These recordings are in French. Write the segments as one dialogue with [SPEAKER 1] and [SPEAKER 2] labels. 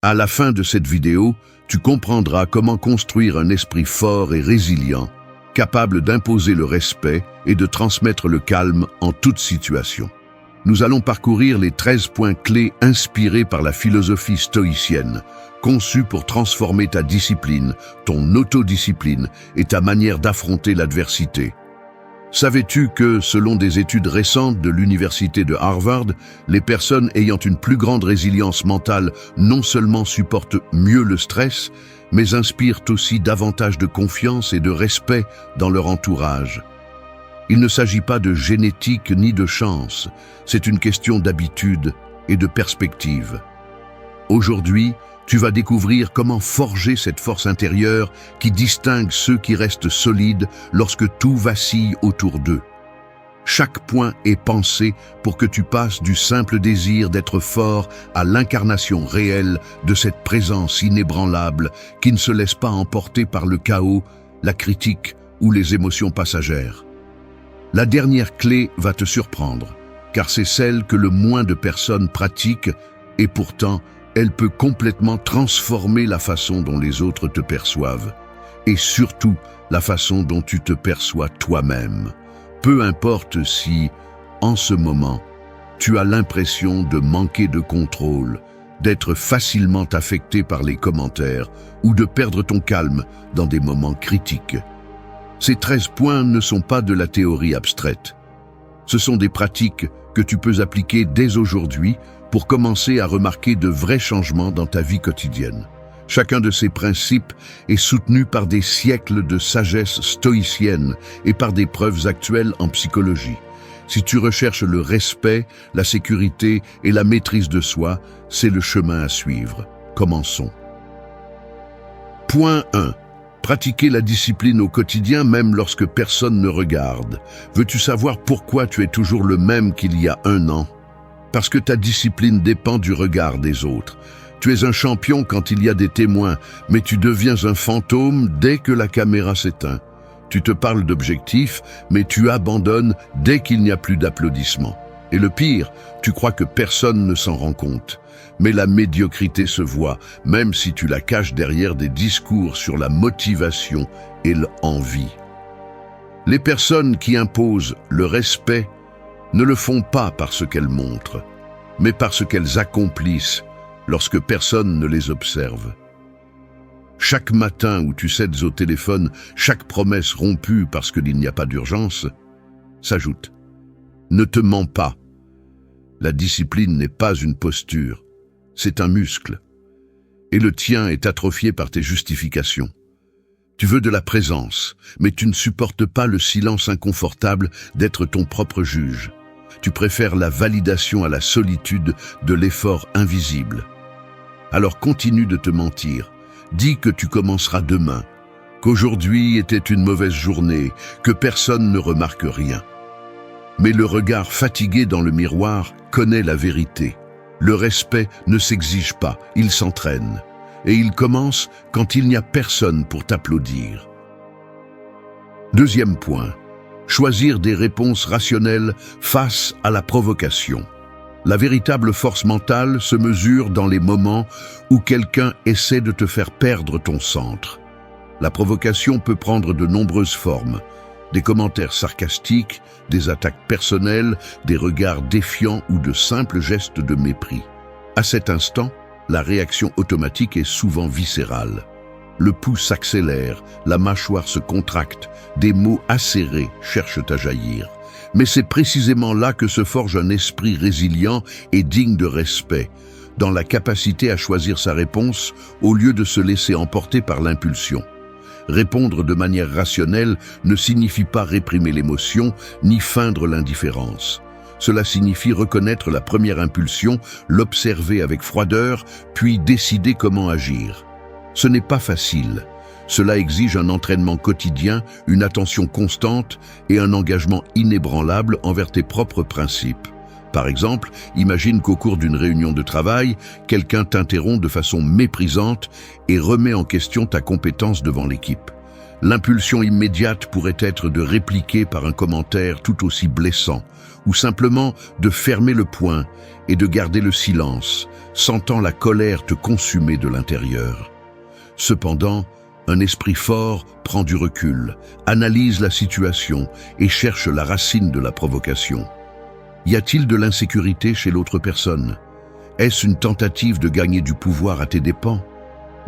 [SPEAKER 1] À la fin de cette vidéo, tu comprendras comment construire un esprit fort et résilient, capable d'imposer le respect et de transmettre le calme en toute situation. Nous allons parcourir les 13 points clés inspirés par la philosophie stoïcienne, conçus pour transformer ta discipline, ton autodiscipline et ta manière d'affronter l'adversité. Savais-tu que, selon des études récentes de l'université de Harvard, les personnes ayant une plus grande résilience mentale non seulement supportent mieux le stress, mais inspirent aussi davantage de confiance et de respect dans leur entourage? Il ne s'agit pas de génétique ni de chance, c'est une question d'habitude et de perspective. Aujourd'hui, tu vas découvrir comment forger cette force intérieure qui distingue ceux qui restent solides lorsque tout vacille autour d'eux. Chaque point est pensé pour que tu passes du simple désir d'être fort à l'incarnation réelle de cette présence inébranlable qui ne se laisse pas emporter par le chaos, la critique ou les émotions passagères. La dernière clé va te surprendre, car c'est celle que le moins de personnes pratiquent et pourtant, elle peut complètement transformer la façon dont les autres te perçoivent et surtout la façon dont tu te perçois toi-même. Peu importe si, en ce moment, tu as l'impression de manquer de contrôle, d'être facilement affecté par les commentaires ou de perdre ton calme dans des moments critiques. Ces 13 points ne sont pas de la théorie abstraite. Ce sont des pratiques que tu peux appliquer dès aujourd'hui pour commencer à remarquer de vrais changements dans ta vie quotidienne. Chacun de ces principes est soutenu par des siècles de sagesse stoïcienne et par des preuves actuelles en psychologie. Si tu recherches le respect, la sécurité et la maîtrise de soi, c'est le chemin à suivre. Commençons. Point 1. Pratiquer la discipline au quotidien même lorsque personne ne regarde. Veux-tu savoir pourquoi tu es toujours le même qu'il y a un an? Parce que ta discipline dépend du regard des autres. Tu es un champion quand il y a des témoins, mais tu deviens un fantôme dès que la caméra s'éteint. Tu te parles d'objectifs, mais tu abandonnes dès qu'il n'y a plus d'applaudissements. Et le pire, tu crois que personne ne s'en rend compte. Mais la médiocrité se voit, même si tu la caches derrière des discours sur la motivation et l'envie. Les personnes qui imposent le respect ne le font pas par ce qu'elles montrent, mais par ce qu'elles accomplissent lorsque personne ne les observe. Chaque matin où tu cèdes au téléphone, chaque promesse rompue parce qu'il n'y a pas d'urgence, s'ajoute. Ne te mens pas. La discipline n'est pas une posture, c'est un muscle. Et le tien est atrophié par tes justifications. Tu veux de la présence, mais tu ne supportes pas le silence inconfortable d'être ton propre juge. Tu préfères la validation à la solitude de l'effort invisible. Alors continue de te mentir. Dis que tu commenceras demain, qu'aujourd'hui était une mauvaise journée, que personne ne remarque rien. Mais le regard fatigué dans le miroir connaît la vérité. Le respect ne s'exige pas, il s'entraîne. Et il commence quand il n'y a personne pour t'applaudir. Deuxième point. Choisir des réponses rationnelles face à la provocation. La véritable force mentale se mesure dans les moments où quelqu'un essaie de te faire perdre ton centre. La provocation peut prendre de nombreuses formes. Des commentaires sarcastiques, des attaques personnelles, des regards défiants ou de simples gestes de mépris. À cet instant, la réaction automatique est souvent viscérale. Le pouls s'accélère, la mâchoire se contracte, des mots acérés cherchent à jaillir. Mais c'est précisément là que se forge un esprit résilient et digne de respect, dans la capacité à choisir sa réponse au lieu de se laisser emporter par l'impulsion. Répondre de manière rationnelle ne signifie pas réprimer l'émotion ni feindre l'indifférence. Cela signifie reconnaître la première impulsion, l'observer avec froideur, puis décider comment agir. Ce n'est pas facile. Cela exige un entraînement quotidien, une attention constante et un engagement inébranlable envers tes propres principes. Par exemple, imagine qu'au cours d'une réunion de travail, quelqu'un t'interrompt de façon méprisante et remet en question ta compétence devant l'équipe. L'impulsion immédiate pourrait être de répliquer par un commentaire tout aussi blessant, ou simplement de fermer le poing et de garder le silence, sentant la colère te consumer de l'intérieur. Cependant, un esprit fort prend du recul, analyse la situation et cherche la racine de la provocation. Y a-t-il de l'insécurité chez l'autre personne? Est-ce une tentative de gagner du pouvoir à tes dépens?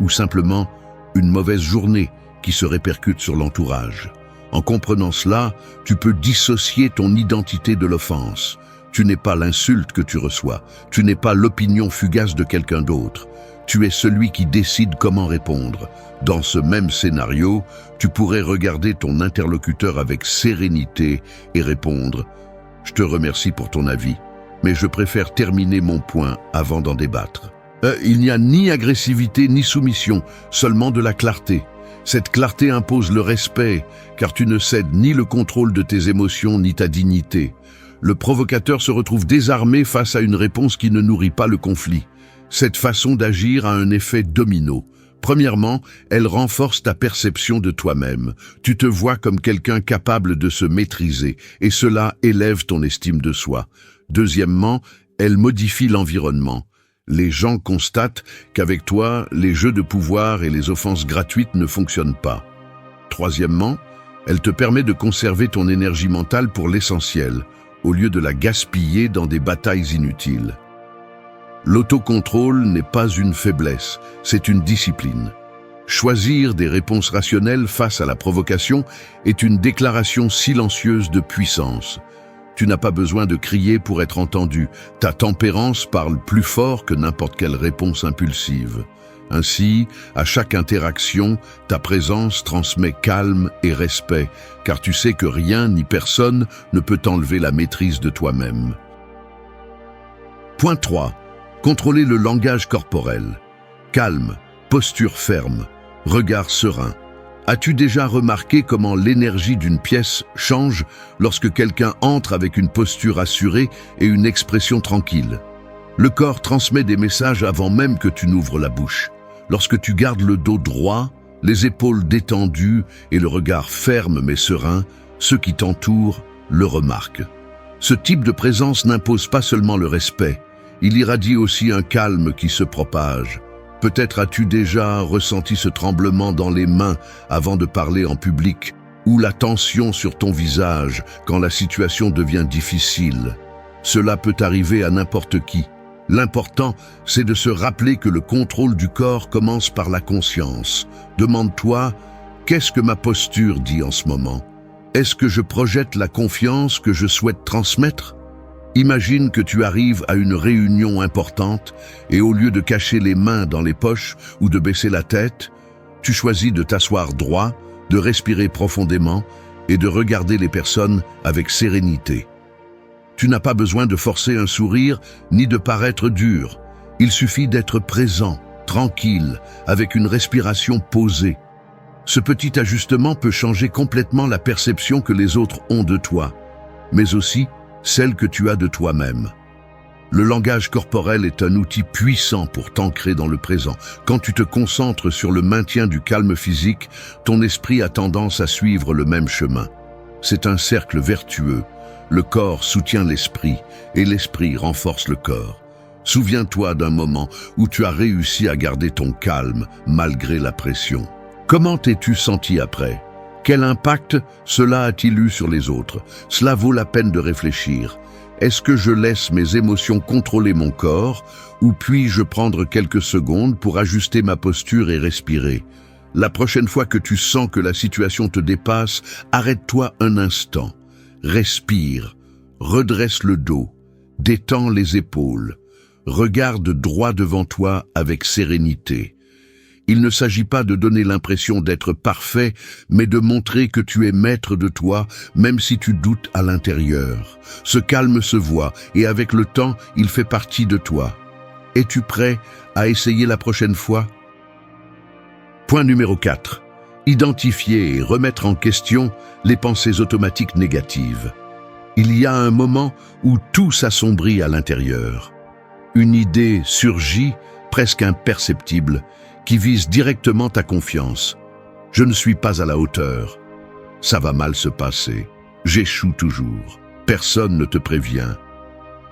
[SPEAKER 1] Ou simplement une mauvaise journée qui se répercute sur l'entourage? En comprenant cela, tu peux dissocier ton identité de l'offense. Tu n'es pas l'insulte que tu reçois, tu n'es pas l'opinion fugace de quelqu'un d'autre. Tu es celui qui décide comment répondre. Dans ce même scénario, tu pourrais regarder ton interlocuteur avec sérénité et répondre « Je te remercie pour ton avis, mais je préfère terminer mon point avant d'en débattre. » Il n'y a ni agressivité ni soumission, seulement de la clarté. Cette clarté impose le respect, car tu ne cèdes ni le contrôle de tes émotions ni ta dignité. Le provocateur se retrouve désarmé face à une réponse qui ne nourrit pas le conflit. Cette façon d'agir a un effet domino. Premièrement, elle renforce ta perception de toi-même. Tu te vois comme quelqu'un capable de se maîtriser, et cela élève ton estime de soi. Deuxièmement, elle modifie l'environnement. Les gens constatent qu'avec toi, les jeux de pouvoir et les offenses gratuites ne fonctionnent pas. Troisièmement, elle te permet de conserver ton énergie mentale pour l'essentiel, au lieu de la gaspiller dans des batailles inutiles. L'autocontrôle n'est pas une faiblesse, c'est une discipline. Choisir des réponses rationnelles face à la provocation est une déclaration silencieuse de puissance. Tu n'as pas besoin de crier pour être entendu. Ta tempérance parle plus fort que n'importe quelle réponse impulsive. Ainsi, à chaque interaction, ta présence transmet calme et respect, car tu sais que rien ni personne ne peut t'enlever la maîtrise de toi-même. Point 3. Contrôler le langage corporel. Calme, posture ferme, regard serein. As-tu déjà remarqué comment l'énergie d'une pièce change lorsque quelqu'un entre avec une posture assurée et une expression tranquille? Le corps transmet des messages avant même que tu n'ouvres la bouche. Lorsque tu gardes le dos droit, les épaules détendues et le regard ferme mais serein, ceux qui t'entourent le remarquent. Ce type de présence n'impose pas seulement le respect, il irradie aussi un calme qui se propage. Peut-être as-tu déjà ressenti ce tremblement dans les mains avant de parler en public, ou la tension sur ton visage quand la situation devient difficile. Cela peut arriver à n'importe qui. L'important, c'est de se rappeler que le contrôle du corps commence par la conscience. Demande-toi, qu'est-ce que ma posture dit en ce moment? Est-ce que je projette la confiance que je souhaite transmettre? Imagine que tu arrives à une réunion importante et au lieu de cacher les mains dans les poches ou de baisser la tête, tu choisis de t'asseoir droit, de respirer profondément et de regarder les personnes avec sérénité. Tu n'as pas besoin de forcer un sourire ni de paraître dur. Il suffit d'être présent, tranquille, avec une respiration posée. Ce petit ajustement peut changer complètement la perception que les autres ont de toi, mais aussi celle que tu as de toi-même. Le langage corporel est un outil puissant pour t'ancrer dans le présent. Quand tu te concentres sur le maintien du calme physique, ton esprit a tendance à suivre le même chemin. C'est un cercle vertueux. Le corps soutient l'esprit et l'esprit renforce le corps. Souviens-toi d'un moment où tu as réussi à garder ton calme malgré la pression. Comment t'es-tu senti après? Quel impact cela a-t-il eu sur les autres? Cela vaut la peine de réfléchir. Est-ce que je laisse mes émotions contrôler mon corps ou puis-je prendre quelques secondes pour ajuster ma posture et respirer? La prochaine fois que tu sens que la situation te dépasse, arrête-toi un instant. Respire, redresse le dos, détends les épaules. Regarde droit devant toi avec sérénité. Il ne s'agit pas de donner l'impression d'être parfait, mais de montrer que tu es maître de toi, même si tu doutes à l'intérieur. Ce calme se voit, et avec le temps, il fait partie de toi. Es-tu prêt à essayer la prochaine fois? Point numéro 4. Identifier et remettre en question les pensées automatiques négatives. Il y a un moment où tout s'assombrit à l'intérieur. Une idée surgit, presque imperceptible, qui vise directement ta confiance. Je ne suis pas à la hauteur. Ça va mal se passer. J'échoue toujours. Personne ne te prévient.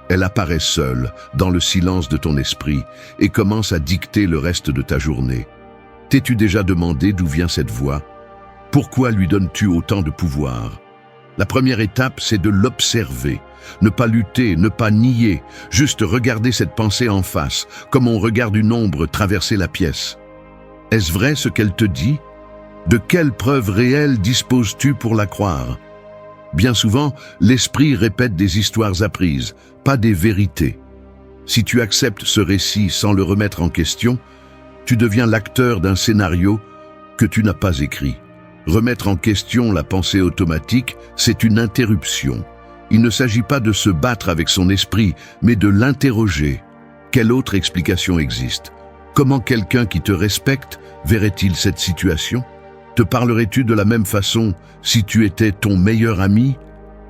[SPEAKER 1] Elle apparaît seule, dans le silence de ton esprit, et commence à dicter le reste de ta journée. T'es-tu déjà demandé d'où vient cette voix? Pourquoi lui donnes-tu autant de pouvoir? La première étape, c'est de l'observer. Ne pas lutter, ne pas nier, juste regarder cette pensée en face, comme on regarde une ombre traverser la pièce. Est-ce vrai ce qu'elle te dit? De quelles preuves réelles disposes-tu pour la croire? Bien souvent, l'esprit répète des histoires apprises, pas des vérités. Si tu acceptes ce récit sans le remettre en question, tu deviens l'acteur d'un scénario que tu n'as pas écrit. Remettre en question la pensée automatique, c'est une interruption. Il ne s'agit pas de se battre avec son esprit, mais de l'interroger. Quelle autre explication existe? Comment quelqu'un qui te respecte verrait-il cette situation? Te parlerais-tu de la même façon si tu étais ton meilleur ami?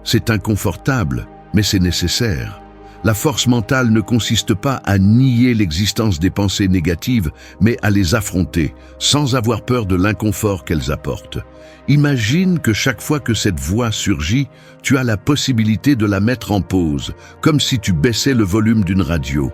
[SPEAKER 1] C'est inconfortable, mais c'est nécessaire. La force mentale ne consiste pas à nier l'existence des pensées négatives, mais à les affronter, sans avoir peur de l'inconfort qu'elles apportent. Imagine que chaque fois que cette voix surgit, tu as la possibilité de la mettre en pause, comme si tu baissais le volume d'une radio.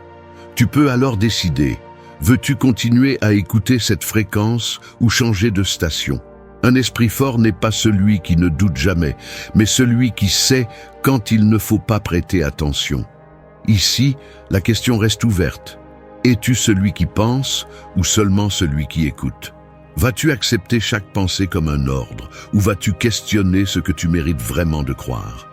[SPEAKER 1] Tu peux alors décider. Veux-tu continuer à écouter cette fréquence ou changer de station? Un esprit fort n'est pas celui qui ne doute jamais, mais celui qui sait quand il ne faut pas prêter attention. Ici, la question reste ouverte. Es-tu celui qui pense ou seulement celui qui écoute? Vas-tu accepter chaque pensée comme un ordre ou vas-tu questionner ce que tu mérites vraiment de croire?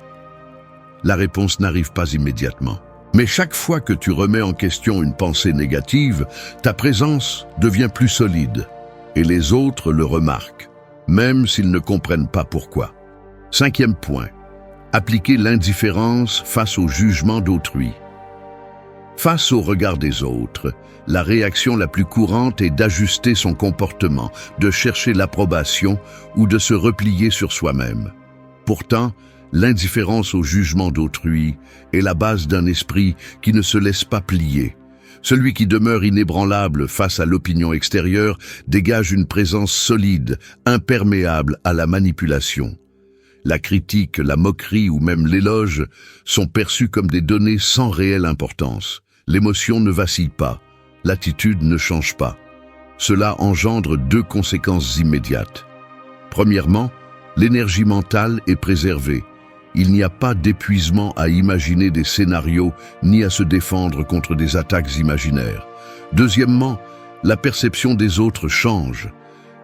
[SPEAKER 1] La réponse n'arrive pas immédiatement. Mais chaque fois que tu remets en question une pensée négative, ta présence devient plus solide et les autres le remarquent, même s'ils ne comprennent pas pourquoi. 5e point. Appliquer l'indifférence face au jugement d'autrui. Face au regard des autres, la réaction la plus courante est d'ajuster son comportement, de chercher l'approbation ou de se replier sur soi-même. Pourtant, l'indifférence au jugement d'autrui est la base d'un esprit qui ne se laisse pas plier. Celui qui demeure inébranlable face à l'opinion extérieure dégage une présence solide, imperméable à la manipulation. La critique, la moquerie ou même l'éloge sont perçus comme des données sans réelle importance. L'émotion ne vacille pas, l'attitude ne change pas. Cela engendre 2 conséquences immédiates. Premièrement, l'énergie mentale est préservée. Il n'y a pas d'épuisement à imaginer des scénarios ni à se défendre contre des attaques imaginaires. Deuxièmement, la perception des autres change.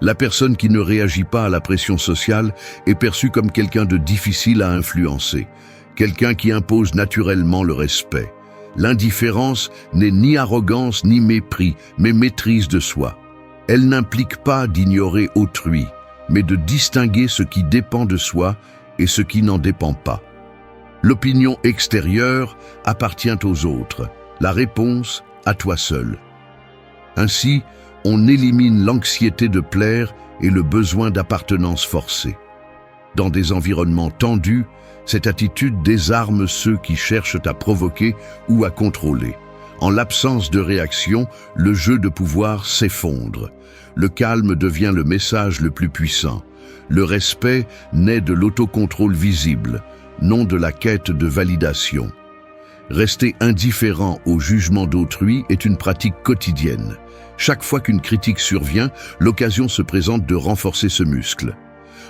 [SPEAKER 1] La personne qui ne réagit pas à la pression sociale est perçue comme quelqu'un de difficile à influencer, quelqu'un qui impose naturellement le respect. L'indifférence n'est ni arrogance ni mépris, mais maîtrise de soi. Elle n'implique pas d'ignorer autrui, mais de distinguer ce qui dépend de soi et ce qui n'en dépend pas. L'opinion extérieure appartient aux autres, la réponse à toi seul. Ainsi, on élimine l'anxiété de plaire et le besoin d'appartenance forcée. Dans des environnements tendus, cette attitude désarme ceux qui cherchent à provoquer ou à contrôler. En l'absence de réaction, le jeu de pouvoir s'effondre. Le calme devient le message le plus puissant. Le respect naît de l'autocontrôle visible, non de la quête de validation. Rester indifférent au jugement d'autrui est une pratique quotidienne. Chaque fois qu'une critique survient, l'occasion se présente de renforcer ce muscle.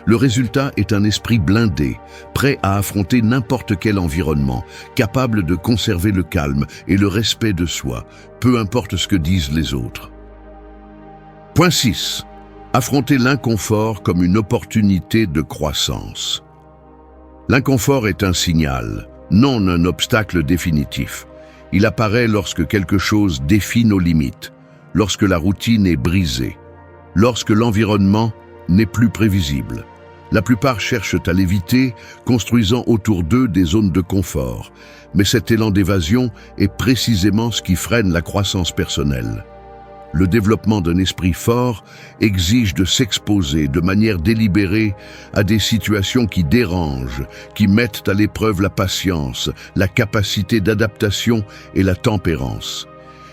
[SPEAKER 1] Le résultat est un esprit blindé, prêt à affronter n'importe quel environnement, capable de conserver le calme et le respect de soi, peu importe ce que disent les autres. Point 6. Affronter l'inconfort comme une opportunité de croissance. L'inconfort est un signal, non un obstacle définitif. Il apparaît lorsque quelque chose défie nos limites, lorsque la routine est brisée, lorsque l'environnement n'est plus prévisible. La plupart cherchent à l'éviter, construisant autour d'eux des zones de confort. Mais cet élan d'évasion est précisément ce qui freine la croissance personnelle. Le développement d'un esprit fort exige de s'exposer de manière délibérée à des situations qui dérangent, qui mettent à l'épreuve la patience, la capacité d'adaptation et la tempérance.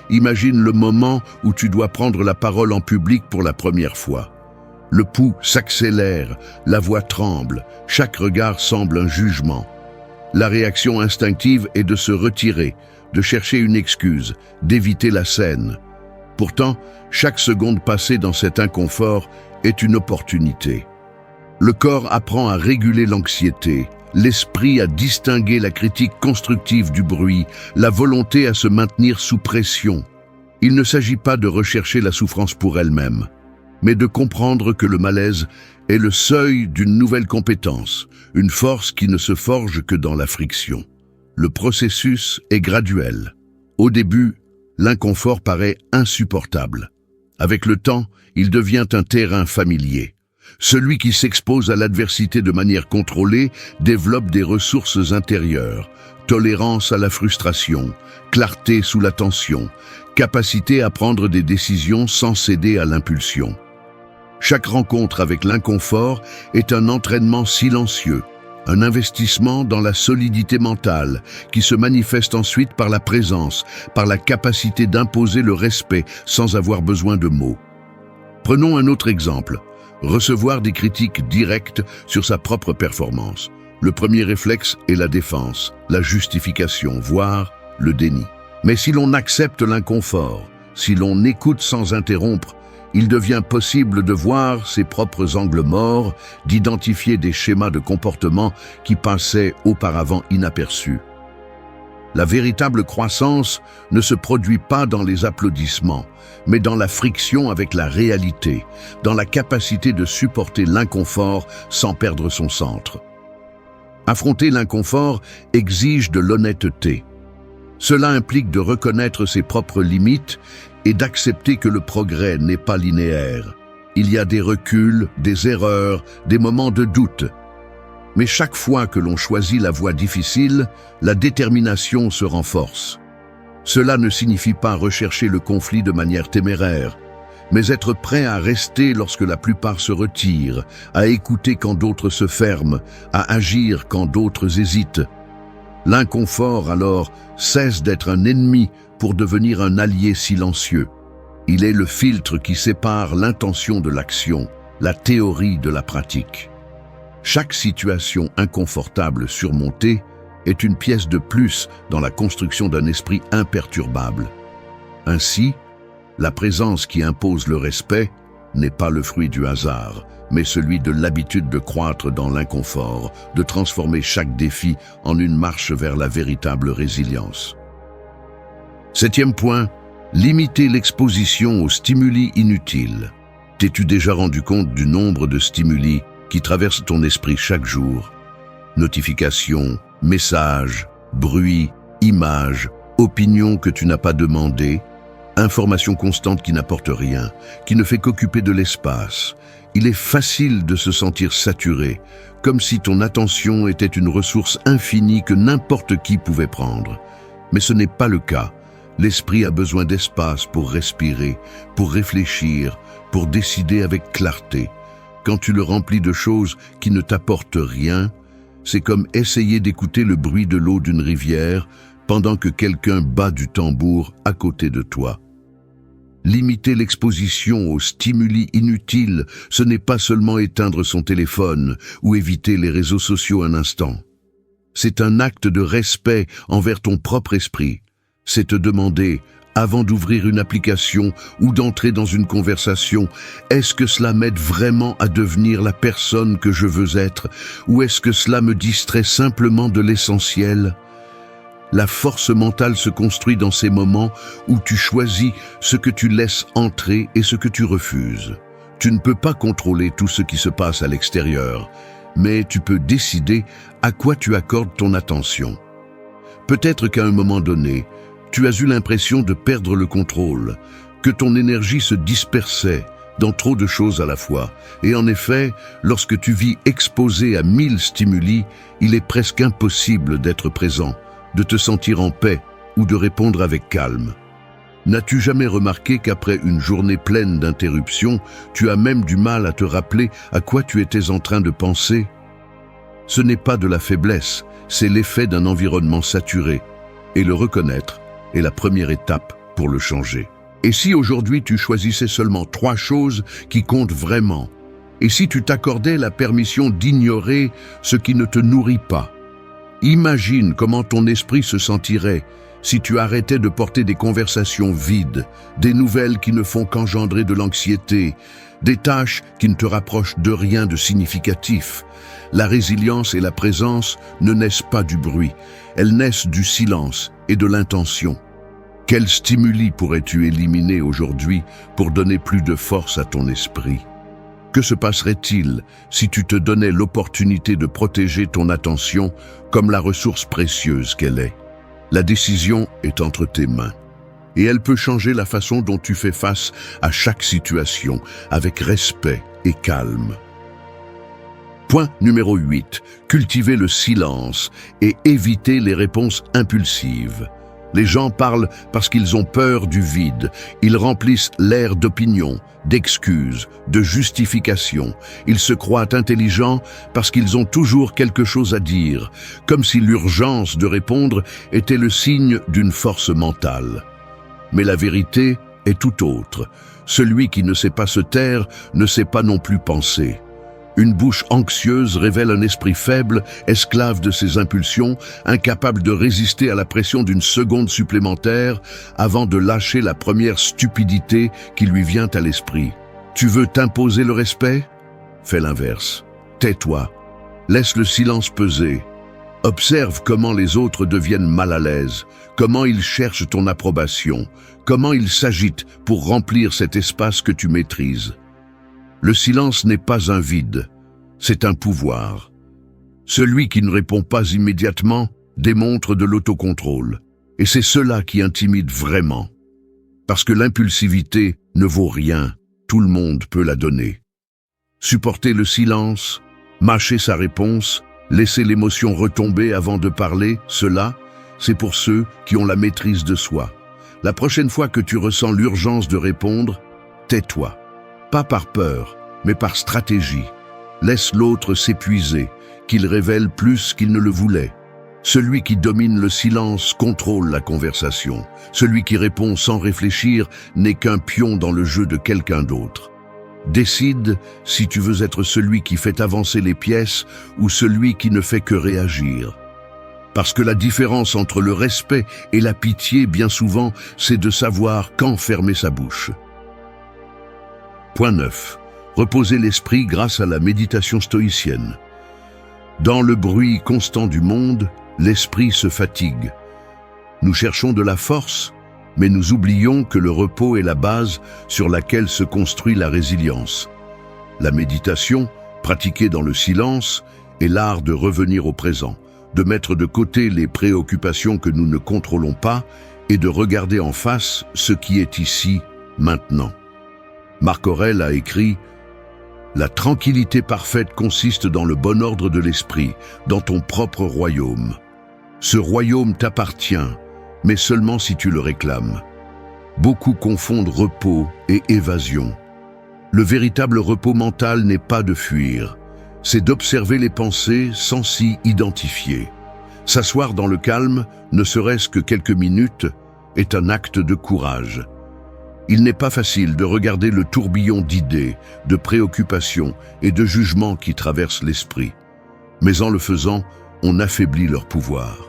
[SPEAKER 1] Imagine le moment où tu dois prendre la parole en public pour la première fois. Le pouls s'accélère, la voix tremble, chaque regard semble un jugement. La réaction instinctive est de se retirer, de chercher une excuse, d'éviter la scène. Pourtant, chaque seconde passée dans cet inconfort est une opportunité. Le corps apprend à réguler l'anxiété, l'esprit à distinguer la critique constructive du bruit, la volonté à se maintenir sous pression. Il ne s'agit pas de rechercher la souffrance pour elle-même, mais de comprendre que le malaise est le seuil d'une nouvelle compétence, une force qui ne se forge que dans la friction. Le processus est graduel. Au début, l'inconfort paraît insupportable. Avec le temps, il devient un terrain familier. Celui qui s'expose à l'adversité de manière contrôlée développe des ressources intérieures, tolérance à la frustration, clarté sous la tension, capacité à prendre des décisions sans céder à l'impulsion. Chaque rencontre avec l'inconfort est un entraînement silencieux, un investissement dans la solidité mentale qui se manifeste ensuite par la présence, par la capacité d'imposer le respect sans avoir besoin de mots. Prenons un autre exemple. Recevoir des critiques directes sur sa propre performance. Le premier réflexe est la défense, la justification, voire le déni. Mais si l'on accepte l'inconfort, si l'on écoute sans interrompre, il devient possible de voir ses propres angles morts, d'identifier des schémas de comportement qui passaient auparavant inaperçus. La véritable croissance ne se produit pas dans les applaudissements, mais dans la friction avec la réalité, dans la capacité de supporter l'inconfort sans perdre son centre. Affronter l'inconfort exige de l'honnêteté. Cela implique de reconnaître ses propres limites et d'accepter que le progrès n'est pas linéaire. Il y a des reculs, des erreurs, des moments de doute. Mais chaque fois que l'on choisit la voie difficile, la détermination se renforce. Cela ne signifie pas rechercher le conflit de manière téméraire, mais être prêt à rester lorsque la plupart se retirent, à écouter quand d'autres se ferment, à agir quand d'autres hésitent. L'inconfort, alors, cesse d'être un ennemi pour devenir un allié silencieux. Il est le filtre qui sépare l'intention de l'action, la théorie de la pratique. Chaque situation inconfortable surmontée est une pièce de plus dans la construction d'un esprit imperturbable. Ainsi, la présence qui impose le respect n'est pas le fruit du hasard, mais celui de l'habitude de croître dans l'inconfort, de transformer chaque défi en une marche vers la véritable résilience. 7e point, limiter l'exposition aux stimuli inutiles. T'es-tu déjà rendu compte du nombre de stimuli qui traversent ton esprit chaque jour? Notifications, messages, bruits, images, opinions que tu n'as pas demandées, informations constantes qui n'apportent rien, qui ne fait qu'occuper de l'espace. Il est facile de se sentir saturé, comme si ton attention était une ressource infinie que n'importe qui pouvait prendre. Mais ce n'est pas le cas. L'esprit a besoin d'espace pour respirer, pour réfléchir, pour décider avec clarté. Quand tu le remplis de choses qui ne t'apportent rien, c'est comme essayer d'écouter le bruit de l'eau d'une rivière pendant que quelqu'un bat du tambour à côté de toi. Limiter l'exposition aux stimuli inutiles, ce n'est pas seulement éteindre son téléphone ou éviter les réseaux sociaux un instant. C'est un acte de respect envers ton propre esprit. C'est te demander, avant d'ouvrir une application ou d'entrer dans une conversation, est-ce que cela m'aide vraiment à devenir la personne que je veux être, ou est-ce que cela me distrait simplement de l'essentiel ? La force mentale se construit dans ces moments où tu choisis ce que tu laisses entrer et ce que tu refuses. Tu ne peux pas contrôler tout ce qui se passe à l'extérieur, mais tu peux décider à quoi tu accordes ton attention. Peut-être qu'à un moment donné, tu as eu l'impression de perdre le contrôle, que ton énergie se dispersait dans trop de choses à la fois. Et en effet, lorsque tu vis exposé à 1000 stimuli, il est presque impossible d'être présent, de te sentir en paix ou de répondre avec calme. N'as-tu jamais remarqué qu'après une journée pleine d'interruptions, tu as même du mal à te rappeler à quoi tu étais en train de penser ? Ce n'est pas de la faiblesse, c'est l'effet d'un environnement saturé. Et le reconnaître est la première étape pour le changer. Et si aujourd'hui tu choisissais seulement 3 choses qui comptent vraiment, Et si tu t'accordais la permission d'ignorer ce qui ne te nourrit pas? Imagine comment ton esprit se sentirait si tu arrêtais de porter des conversations vides, des nouvelles qui ne font qu'engendrer de l'anxiété, des tâches qui ne te rapprochent de rien de significatif. La résilience et la présence ne naissent pas du bruit, elles naissent du silence et de l'intention. Quels stimuli pourrais-tu éliminer aujourd'hui pour donner plus de force à ton esprit? Que se passerait-il si tu te donnais l'opportunité de protéger ton attention comme la ressource précieuse qu'elle est? La décision est entre tes mains. Et elle peut changer la façon dont tu fais face à chaque situation, avec respect et calme. Point numéro 8. Cultiver le silence et éviter les réponses impulsives. Les gens parlent parce qu'ils ont peur du vide. Ils remplissent l'air d'opinions, d'excuses, de justifications. Ils se croient intelligents parce qu'ils ont toujours quelque chose à dire, comme si l'urgence de répondre était le signe d'une force mentale. Mais la vérité est tout autre. Celui qui ne sait pas se taire ne sait pas non plus penser. Une bouche anxieuse révèle un esprit faible, esclave de ses impulsions, incapable de résister à la pression d'une seconde supplémentaire avant de lâcher la première stupidité qui lui vient à l'esprit. Tu veux t'imposer le respect? Fais l'inverse. Tais-toi. Laisse le silence peser. Observe comment les autres deviennent mal à l'aise, comment ils cherchent ton approbation, comment ils s'agitent pour remplir cet espace que tu maîtrises. Le silence n'est pas un vide, c'est un pouvoir. Celui qui ne répond pas immédiatement démontre de l'autocontrôle. Et c'est cela qui intimide vraiment. Parce que l'impulsivité ne vaut rien, tout le monde peut la donner. Supporter le silence, mâcher sa réponse, laisser l'émotion retomber avant de parler, cela, c'est pour ceux qui ont la maîtrise de soi. La prochaine fois que tu ressens l'urgence de répondre, tais-toi. Pas par peur, mais par stratégie. Laisse l'autre s'épuiser, qu'il révèle plus qu'il ne le voulait. Celui qui domine le silence contrôle la conversation. Celui qui répond sans réfléchir n'est qu'un pion dans le jeu de quelqu'un d'autre. Décide si tu veux être celui qui fait avancer les pièces ou celui qui ne fait que réagir. Parce que la différence entre le respect et la pitié, bien souvent, c'est de savoir quand fermer sa bouche. Point 9. Reposer l'esprit grâce à la méditation stoïcienne. Dans le bruit constant du monde, l'esprit se fatigue. Nous cherchons de la force, mais nous oublions que le repos est la base sur laquelle se construit la résilience. La méditation, pratiquée dans le silence, est l'art de revenir au présent, de mettre de côté les préoccupations que nous ne contrôlons pas et de regarder en face ce qui est ici, maintenant. Marc Aurèle a écrit « La tranquillité parfaite consiste dans le bon ordre de l'esprit, dans ton propre royaume. Ce royaume t'appartient, mais seulement si tu le réclames. » Beaucoup confondent repos et évasion. Le véritable repos mental n'est pas de fuir, c'est d'observer les pensées sans s'y identifier. S'asseoir dans le calme, ne serait-ce que quelques minutes, est un acte de courage. Il n'est pas facile de regarder le tourbillon d'idées, de préoccupations et de jugements qui traversent l'esprit. Mais en le faisant, on affaiblit leur pouvoir.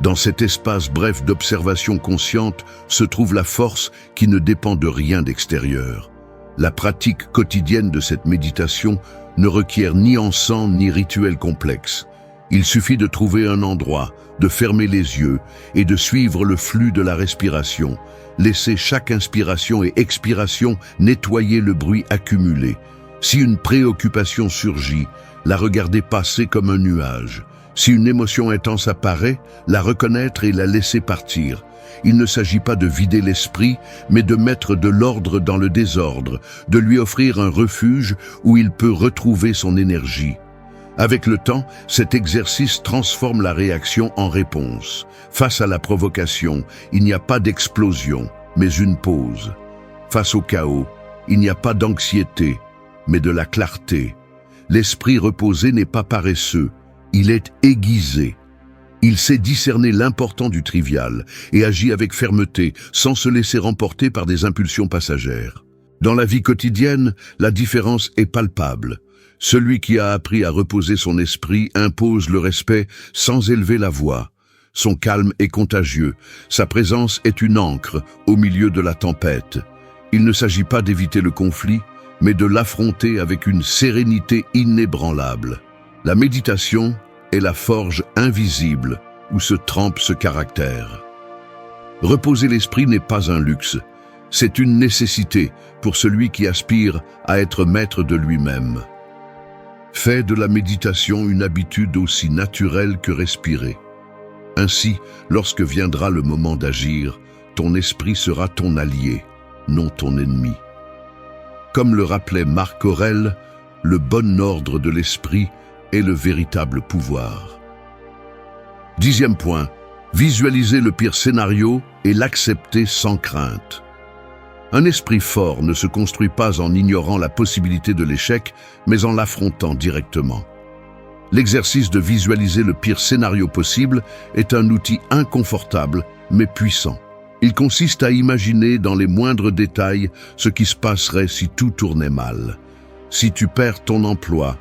[SPEAKER 1] Dans cet espace bref d'observation consciente se trouve la force qui ne dépend de rien d'extérieur. La pratique quotidienne de cette méditation ne requiert ni encens ni rituel complexe. Il suffit de trouver un endroit, de fermer les yeux et de suivre le flux de la respiration. Laissez chaque inspiration et expiration nettoyer le bruit accumulé. Si une préoccupation surgit, la regarder passer comme un nuage. Si une émotion intense apparaît, la reconnaître et la laisser partir. Il ne s'agit pas de vider l'esprit, mais de mettre de l'ordre dans le désordre, de lui offrir un refuge où il peut retrouver son énergie. Avec le temps, cet exercice transforme la réaction en réponse. Face à la provocation, il n'y a pas d'explosion, mais une pause. Face au chaos, il n'y a pas d'anxiété, mais de la clarté. L'esprit reposé n'est pas paresseux, il est aiguisé. Il sait discerner l'important du trivial et agit avec fermeté, sans se laisser remporter par des impulsions passagères. Dans la vie quotidienne, la différence est palpable. Celui qui a appris à reposer son esprit impose le respect sans élever la voix. Son calme est contagieux, sa présence est une ancre au milieu de la tempête. Il ne s'agit pas d'éviter le conflit, mais de l'affronter avec une sérénité inébranlable. La méditation est la forge invisible où se trempe ce caractère. Reposer l'esprit n'est pas un luxe, c'est une nécessité pour celui qui aspire à être maître de lui-même. Fais de la méditation une habitude aussi naturelle que respirer. Ainsi, lorsque viendra le moment d'agir, ton esprit sera ton allié, non ton ennemi. Comme le rappelait Marc Aurèle, le bon ordre de l'esprit est le véritable pouvoir. 10e point, visualiser le pire scénario et l'accepter sans crainte. Un esprit fort ne se construit pas en ignorant la possibilité de l'échec, mais en l'affrontant directement. L'exercice de visualiser le pire scénario possible est un outil inconfortable, mais puissant. Il consiste à imaginer dans les moindres détails ce qui se passerait si tout tournait mal. Si tu perds ton emploi,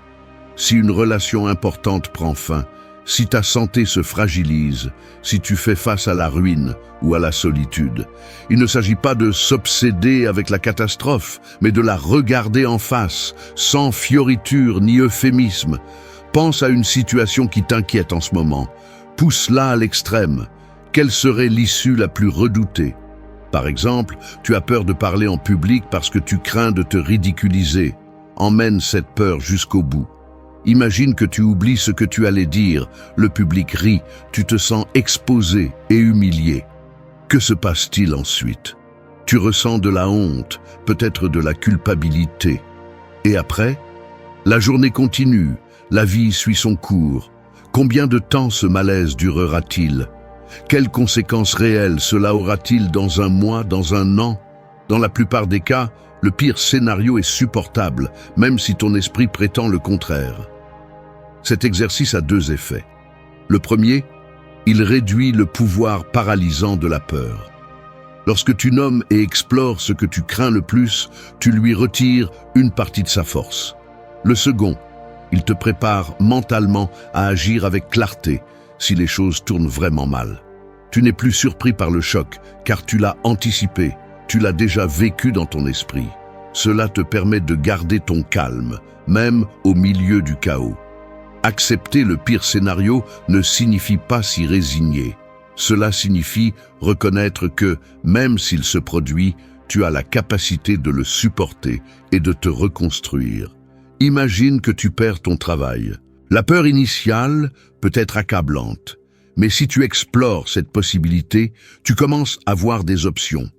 [SPEAKER 1] si une relation importante prend fin, si ta santé se fragilise, si tu fais face à la ruine ou à la solitude. Il ne s'agit pas de s'obséder avec la catastrophe, mais de la regarder en face, sans fioriture ni euphémisme. Pense à une situation qui t'inquiète en ce moment. Pousse-la à l'extrême. Quelle serait l'issue la plus redoutée? Par exemple, tu as peur de parler en public parce que tu crains de te ridiculiser. Emmène cette peur jusqu'au bout. Imagine que tu oublies ce que tu allais dire, le public rit, tu te sens exposé et humilié. Que se passe-t-il ensuite? Tu ressens de la honte, peut-être de la culpabilité. Et après? La journée continue, la vie suit son cours. Combien de temps ce malaise durera-t-il? Quelles conséquences réelles cela aura-t-il dans un mois, dans un an? Dans la plupart des cas, le pire scénario est supportable, même si ton esprit prétend le contraire. Cet exercice a deux effets. Le premier, il réduit le pouvoir paralysant de la peur. Lorsque tu nommes et explores ce que tu crains le plus, tu lui retires une partie de sa force. Le second, il te prépare mentalement à agir avec clarté si les choses tournent vraiment mal. Tu n'es plus surpris par le choc, car tu l'as anticipé, tu l'as déjà vécu dans ton esprit. Cela te permet de garder ton calme, même au milieu du chaos. Accepter le pire scénario ne signifie pas s'y résigner. Cela signifie reconnaître que, même s'il se produit, tu as la capacité de le supporter et de te reconstruire. Imagine que tu perds ton travail. La peur initiale peut être accablante, mais si tu explores cette possibilité, tu commences à voir des options.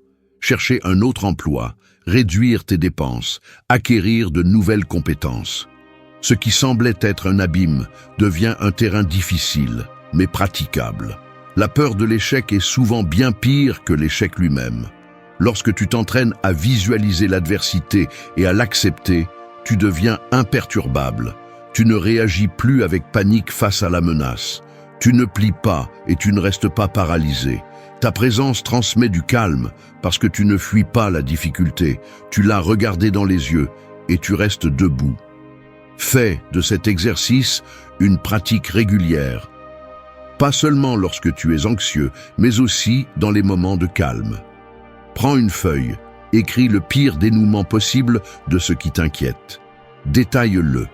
[SPEAKER 1] Chercher un autre emploi, réduire tes dépenses, acquérir de nouvelles compétences. Ce qui semblait être un abîme devient un terrain difficile, mais praticable. La peur de l'échec est souvent bien pire que l'échec lui-même. Lorsque tu t'entraînes à visualiser l'adversité et à l'accepter, tu deviens imperturbable. Tu ne réagis plus avec panique face à la menace. Tu ne plies pas et tu ne restes pas paralysé. Ta présence transmet du calme parce que tu ne fuis pas la difficulté. Tu l'as regardée dans les yeux et tu restes debout. Fais de cet exercice une pratique régulière. Pas seulement lorsque tu es anxieux, mais aussi dans les moments de calme. Prends une feuille, écris le pire dénouement possible de ce qui t'inquiète. Détaille-le.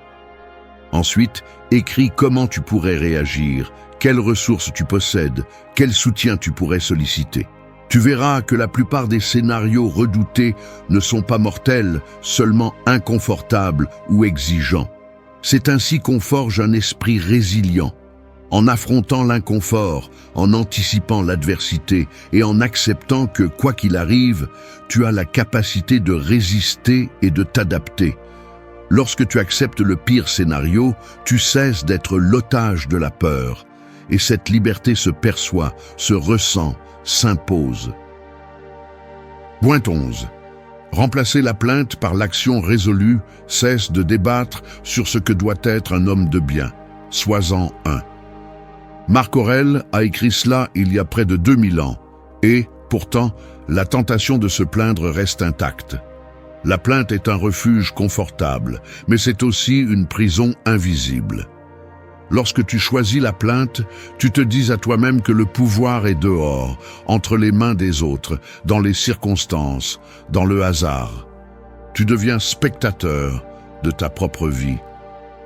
[SPEAKER 1] Ensuite, écris comment tu pourrais réagir, quelles ressources tu possèdes, quel soutien tu pourrais solliciter. Tu verras que la plupart des scénarios redoutés ne sont pas mortels, seulement inconfortables ou exigeants. C'est ainsi qu'on forge un esprit résilient. En affrontant l'inconfort, en anticipant l'adversité et en acceptant que, quoi qu'il arrive, tu as la capacité de résister et de t'adapter. Lorsque tu acceptes le pire scénario, tu cesses d'être l'otage de la peur. Et cette liberté se perçoit, se ressent, s'impose. Point 11. Remplacer la plainte par l'action résolue, cesse de débattre sur ce que doit être un homme de bien. Sois-en un. Marc Aurèle a écrit cela il y a près de 2000 ans, et, pourtant, la tentation de se plaindre reste intacte. La plainte est un refuge confortable, mais c'est aussi une prison invisible. Lorsque tu choisis la plainte, tu te dis à toi-même que le pouvoir est dehors, entre les mains des autres, dans les circonstances, dans le hasard. Tu deviens spectateur de ta propre vie,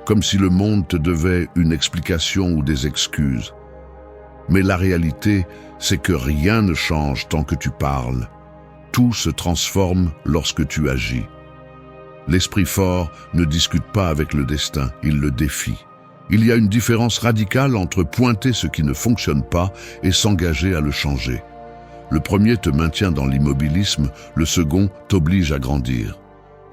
[SPEAKER 1] comme si le monde te devait une explication ou des excuses. Mais la réalité, c'est que rien ne change tant que tu parles. Tout se transforme lorsque tu agis. L'esprit fort ne discute pas avec le destin, il le défie. Il y a une différence radicale entre pointer ce qui ne fonctionne pas et s'engager à le changer. Le premier te maintient dans l'immobilisme, le second t'oblige à grandir.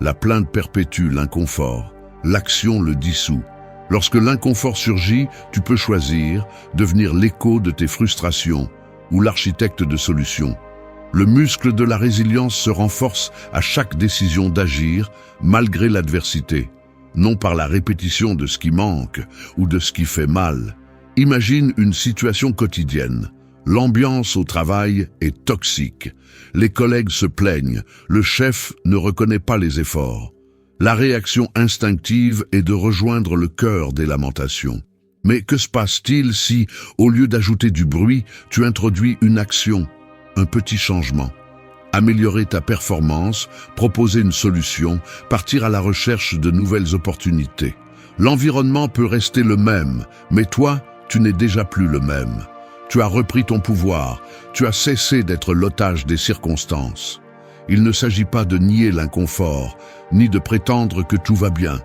[SPEAKER 1] La plainte perpétue l'inconfort, l'action le dissout. Lorsque l'inconfort surgit, tu peux choisir, devenir l'écho de tes frustrations ou l'architecte de solutions. Le muscle de la résilience se renforce à chaque décision d'agir, malgré l'adversité, non par la répétition de ce qui manque ou de ce qui fait mal. Imagine une situation quotidienne. L'ambiance au travail est toxique. Les collègues se plaignent, le chef ne reconnaît pas les efforts. La réaction instinctive est de rejoindre le cœur des lamentations. Mais que se passe-t-il si, au lieu d'ajouter du bruit, tu introduis une action, un petit changement? Améliorer ta performance, proposer une solution, partir à la recherche de nouvelles opportunités. L'environnement peut rester le même, mais toi, tu n'es déjà plus le même. Tu as repris ton pouvoir, tu as cessé d'être l'otage des circonstances. Il ne s'agit pas de nier l'inconfort, ni de prétendre que tout va bien.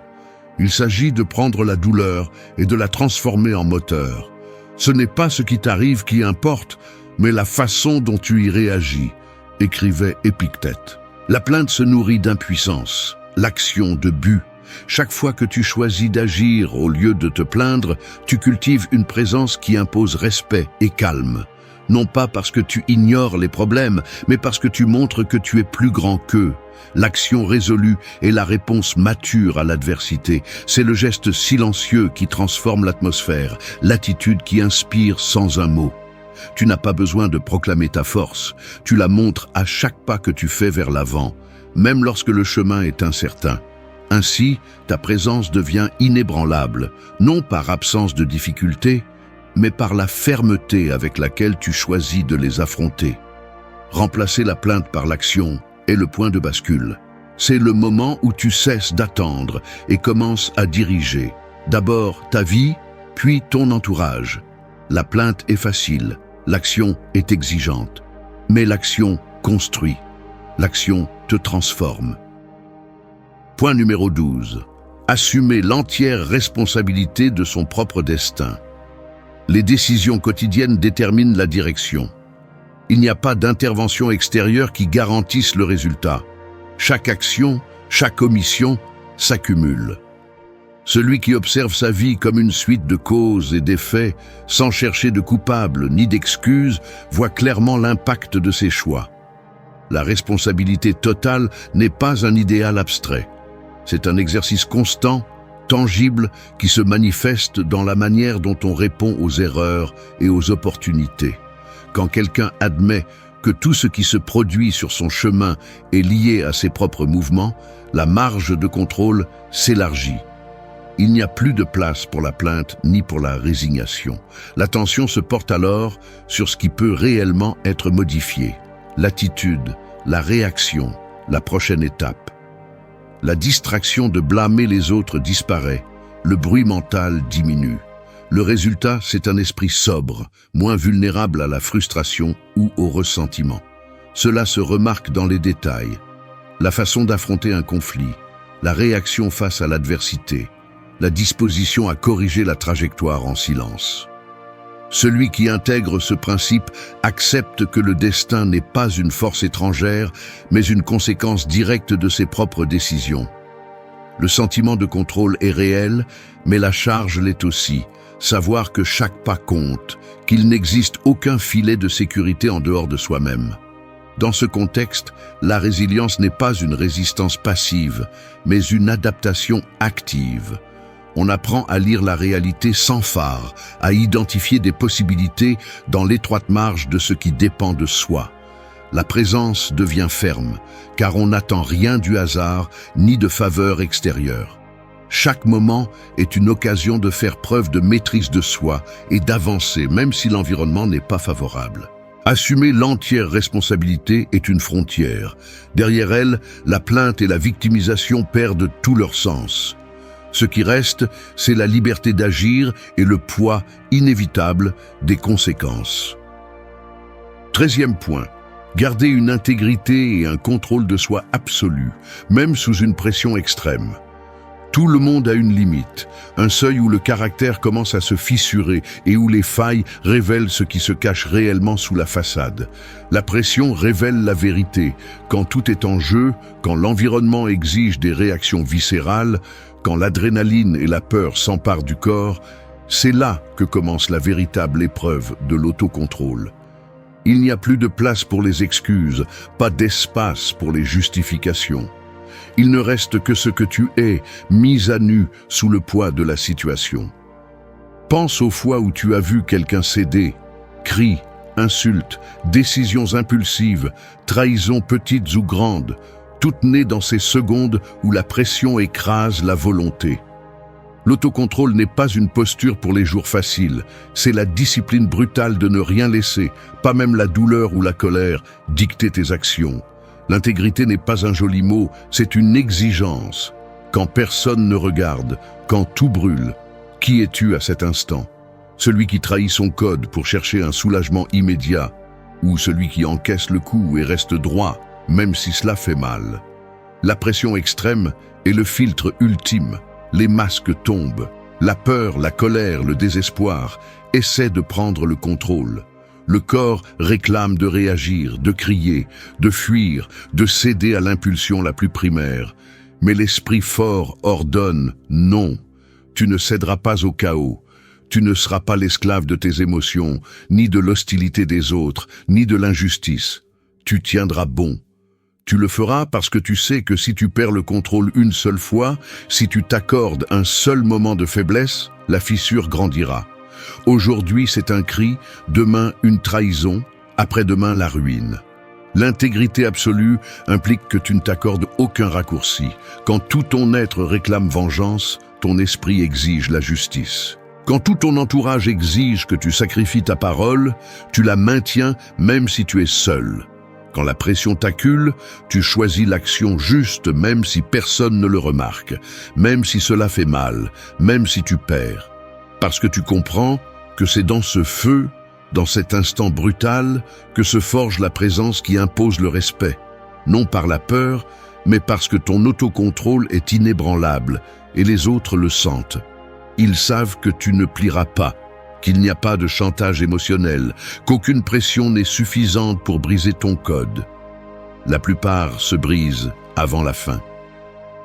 [SPEAKER 1] Il s'agit de prendre la douleur et de la transformer en moteur. Ce n'est pas ce qui t'arrive qui importe, mais la façon dont tu y réagis, écrivait Épictète. La plainte se nourrit d'impuissance, l'action de but. Chaque fois que tu choisis d'agir au lieu de te plaindre, tu cultives une présence qui impose respect et calme. Non pas parce que tu ignores les problèmes, mais parce que tu montres que tu es plus grand qu'eux. L'action résolue est la réponse mature à l'adversité. C'est le geste silencieux qui transforme l'atmosphère, l'attitude qui inspire sans un mot. Tu n'as pas besoin de proclamer ta force, tu la montres à chaque pas que tu fais vers l'avant, même lorsque le chemin est incertain. Ainsi, ta présence devient inébranlable, non par absence de difficultés, mais par la fermeté avec laquelle tu choisis de les affronter. Remplacer la plainte par l'action est le point de bascule. C'est le moment où tu cesses d'attendre et commences à diriger. D'abord ta vie, puis ton entourage. La plainte est facile, l'action est exigeante. Mais l'action construit. L'action te transforme. Point numéro 12. Assumer l'entière responsabilité de son propre destin. Les décisions quotidiennes déterminent la direction. Il n'y a pas d'intervention extérieure qui garantisse le résultat. Chaque action, chaque omission s'accumule. Celui qui observe sa vie comme une suite de causes et d'effets, sans chercher de coupable ni d'excuses, voit clairement l'impact de ses choix. La responsabilité totale n'est pas un idéal abstrait. C'est un exercice constant, tangible, qui se manifeste dans la manière dont on répond aux erreurs et aux opportunités. Quand quelqu'un admet que tout ce qui se produit sur son chemin est lié à ses propres mouvements, la marge de contrôle s'élargit. Il n'y a plus de place pour la plainte ni pour la résignation. L'attention se porte alors sur ce qui peut réellement être modifié. L'attitude, la réaction, la prochaine étape. La distraction de blâmer les autres disparaît, le bruit mental diminue. Le résultat, c'est un esprit sobre, moins vulnérable à la frustration ou au ressentiment. Cela se remarque dans les détails. La façon d'affronter un conflit, la réaction face à l'adversité, la disposition à corriger la trajectoire en silence. Celui qui intègre ce principe accepte que le destin n'est pas une force étrangère, mais une conséquence directe de ses propres décisions. Le sentiment de contrôle est réel, mais la charge l'est aussi. Savoir que chaque pas compte, qu'il n'existe aucun filet de sécurité en dehors de soi-même. Dans ce contexte, la résilience n'est pas une résistance passive, mais une adaptation active. On apprend à lire la réalité sans phare, à identifier des possibilités dans l'étroite marge de ce qui dépend de soi. La présence devient ferme, car on n'attend rien du hasard ni de faveur extérieure. Chaque moment est une occasion de faire preuve de maîtrise de soi et d'avancer, même si l'environnement n'est pas favorable. Assumer l'entière responsabilité est une frontière. Derrière elle, la plainte et la victimisation perdent tout leur sens. Ce qui reste, c'est la liberté d'agir et le poids inévitable des conséquences. 13e point. Garder une intégrité et un contrôle de soi absolu, même sous une pression extrême. Tout le monde a une limite, un seuil où le caractère commence à se fissurer et où les failles révèlent ce qui se cache réellement sous la façade. La pression révèle la vérité. Quand tout est en jeu, quand l'environnement exige des réactions viscérales, quand l'adrénaline et la peur s'emparent du corps, c'est là que commence la véritable épreuve de l'autocontrôle. Il n'y a plus de place pour les excuses, pas d'espace pour les justifications. Il ne reste que ce que tu es, mis à nu sous le poids de la situation. Pense aux fois où tu as vu quelqu'un céder, cris, insultes, décisions impulsives, trahisons petites ou grandes, toutes nées dans ces secondes où la pression écrase la volonté. L'autocontrôle n'est pas une posture pour les jours faciles, c'est la discipline brutale de ne rien laisser, pas même la douleur ou la colère, dicter tes actions. L'intégrité n'est pas un joli mot, c'est une exigence. Quand personne ne regarde, quand tout brûle, qui es-tu à cet instant? Celui qui trahit son code pour chercher un soulagement immédiat, ou celui qui encaisse le coup et reste droit, même si cela fait mal? La pression extrême est le filtre ultime. Les masques tombent. La peur, la colère, le désespoir essaient de prendre le contrôle. Le corps réclame de réagir, de crier, de fuir, de céder à l'impulsion la plus primaire. Mais l'esprit fort ordonne « non ». Tu ne céderas pas au chaos. Tu ne seras pas l'esclave de tes émotions, ni de l'hostilité des autres, ni de l'injustice. Tu tiendras bon. Tu le feras parce que tu sais que si tu perds le contrôle une seule fois, si tu t'accordes un seul moment de faiblesse, la fissure grandira. Aujourd'hui, c'est un cri, demain une trahison, après-demain la ruine. L'intégrité absolue implique que tu ne t'accordes aucun raccourci. Quand tout ton être réclame vengeance, ton esprit exige la justice. Quand tout ton entourage exige que tu sacrifies ta parole, tu la maintiens même si tu es seul. Quand la pression t'accule, tu choisis l'action juste même si personne ne le remarque, même si cela fait mal, même si tu perds. Parce que tu comprends que c'est dans ce feu, dans cet instant brutal, que se forge la présence qui impose le respect. Non par la peur, mais parce que ton autocontrôle est inébranlable et les autres le sentent. Ils savent que tu ne plieras pas, qu'il n'y a pas de chantage émotionnel, qu'aucune pression n'est suffisante pour briser ton code. La plupart se brisent avant la fin.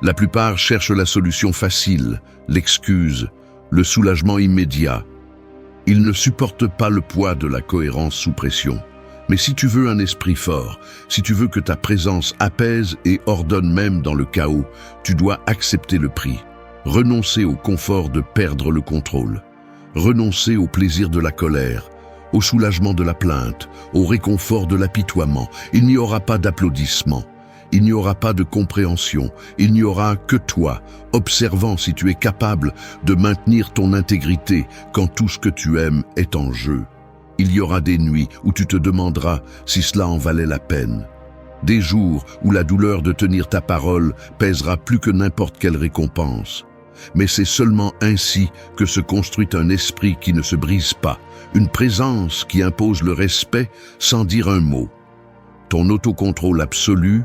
[SPEAKER 1] La plupart cherchent la solution facile, l'excuse, le soulagement immédiat. Ils ne supportent pas le poids de la cohérence sous pression. Mais si tu veux un esprit fort, si tu veux que ta présence apaise et ordonne même dans le chaos, tu dois accepter le prix, renoncer au confort de perdre le contrôle. Renoncer au plaisir de la colère, au soulagement de la plainte, au réconfort de l'apitoiement. Il n'y aura pas d'applaudissements, il n'y aura pas de compréhension, il n'y aura que toi, observant si tu es capable de maintenir ton intégrité quand tout ce que tu aimes est en jeu. Il y aura des nuits où tu te demanderas si cela en valait la peine. Des jours où la douleur de tenir ta parole pèsera plus que n'importe quelle récompense. Mais c'est seulement ainsi que se construit un esprit qui ne se brise pas, une présence qui impose le respect sans dire un mot. Ton autocontrôle absolu,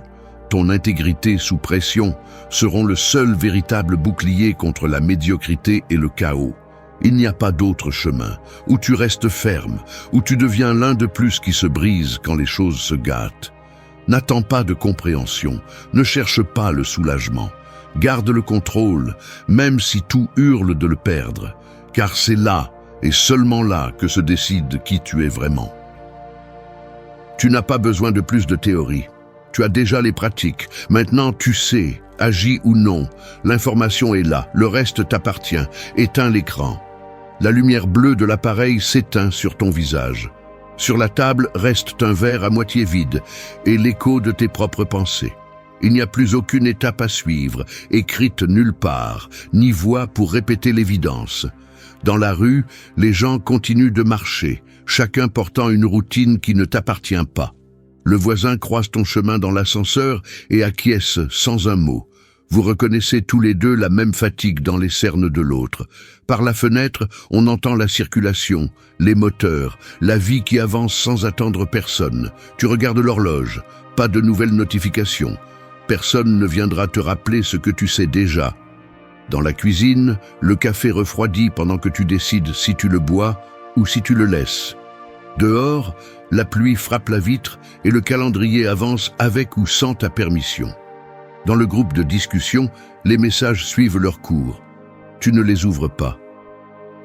[SPEAKER 1] ton intégrité sous pression seront le seul véritable bouclier contre la médiocrité et le chaos. Il n'y a pas d'autre chemin, où tu restes ferme, où tu deviens l'un de plus qui se brise quand les choses se gâtent. N'attends pas de compréhension, ne cherche pas le soulagement. Garde le contrôle, même si tout hurle de le perdre, car c'est là, et seulement là, que se décide qui tu es vraiment. Tu n'as pas besoin de plus de théorie. Tu as déjà les pratiques. Maintenant, tu sais, agis ou non. L'information est là, le reste t'appartient. Éteins l'écran. La lumière bleue de l'appareil s'éteint sur ton visage. Sur la table reste un verre à moitié vide et l'écho de tes propres pensées. Il n'y a plus aucune étape à suivre, écrite nulle part, ni voix pour répéter l'évidence. Dans la rue, les gens continuent de marcher, chacun portant une routine qui ne t'appartient pas. Le voisin croise ton chemin dans l'ascenseur et acquiesce sans un mot. Vous reconnaissez tous les deux la même fatigue dans les cernes de l'autre. Par la fenêtre, on entend la circulation, les moteurs, la vie qui avance sans attendre personne. Tu regardes l'horloge, pas de nouvelles notifications. Personne ne viendra te rappeler ce que tu sais déjà. Dans la cuisine, le café refroidit pendant que tu décides si tu le bois ou si tu le laisses. Dehors, la pluie frappe la vitre et le calendrier avance avec ou sans ta permission. Dans le groupe de discussion, les messages suivent leur cours. Tu ne les ouvres pas.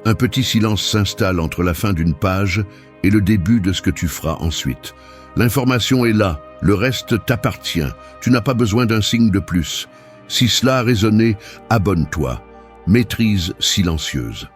[SPEAKER 1] Un petit silence s'installe entre la fin d'une page et le début de ce que tu feras ensuite. L'information est là, le reste t'appartient. Tu n'as pas besoin d'un signe de plus. Si cela a résonné, abonne-toi. Maîtrise silencieuse.